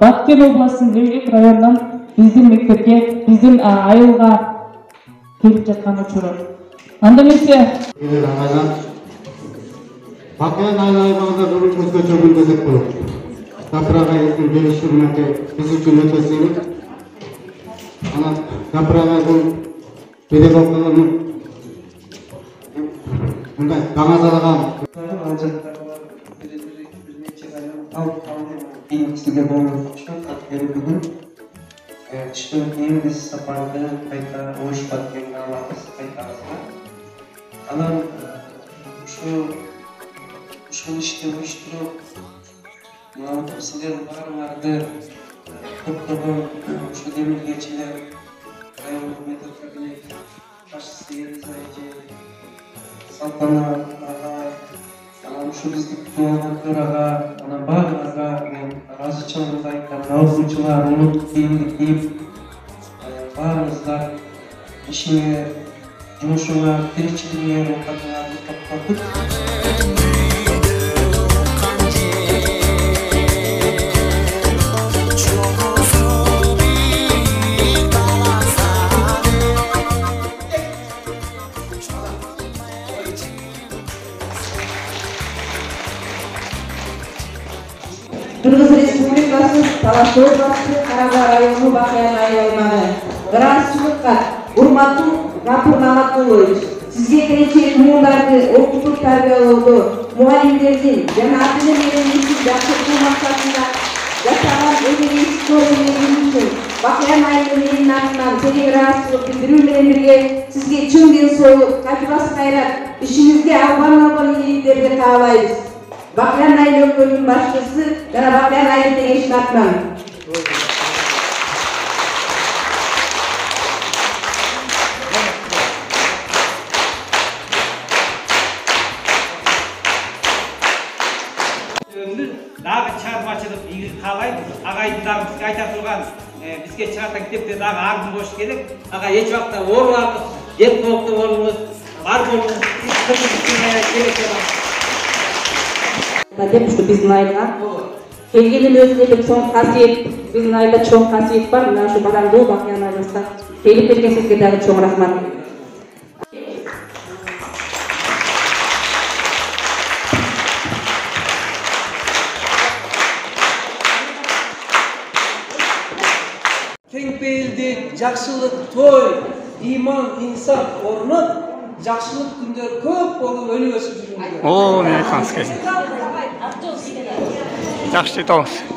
Баткен областының Лейлек районынан біздің мектепке, біздің айылға келіп жатқан учуру. Анда эмесе Баткен айларында бүгүн көзгөчө мүмкүнчүлүк болот. Капырага эркин бериши менен биз үчүн өтө сыймык. Анан Капырага бул педагогдун мындай камазалаган Sizge болмuşlar katları bugün çıkın biz saparda kayıta hoş bakımına alakası kayıtarsa alan şu işte uyuşturup sizlerin varlardı topluluğun şu demir geçiler ayol metot kabinet başçısı yeri sayıcı saltana şu bizlik tuğanaklara ana bağlara razı çalımdayken razıcılar unut deyip bağınızlar işine жұмышыңа тіршілігіңе рухатыңа тоқтатып Кыргыз Республикасы Талас областы Карабар району Бакыян айылманы. Гражданчылыкка урматтуу Гапур Наматулович, сизге келечек муундарды окутуп тарбиялоодо мугалимдердин жана ата-эне менен жакшыртуу максатында жасаган эмгегиңиз зор эмгегиңиз үчүн Бакыян айылы менин атынан терең ыраазычылык билдирүү менен бирге сизге чын ден соолук, капибас кайрат, ишиңизге албан ийгиликтерди каалайбыз. Бакыян айыл өкмөтүнүн башчысы жана Бакыян айыл кеңешинин атынан. Дагы чыгармачылык ийгилик каалайбыз. Агайдардагы бизге айта турган бизге чыгарткан китепте дагы ардын болуш керек. Ага эч убакта оорубаңыз, жет болуп болуңуз, бар болуңуз. Деп, что биздин айылга келгендин өзүнө деп чоң касиет, биздин айылда чоң касиет бар. Мына ушу Барандоо Бакыян айылыбызга келип келгениңизге дагы чоң рахмат. Кеңпейилдик, жакшылык, той, иман, инсап орноп, жакшылык күндөр көп болуп өнүгөсүп жүргүңүздөр. О, мен айтқаныңыз келсін. Жақсы жете алыңыз.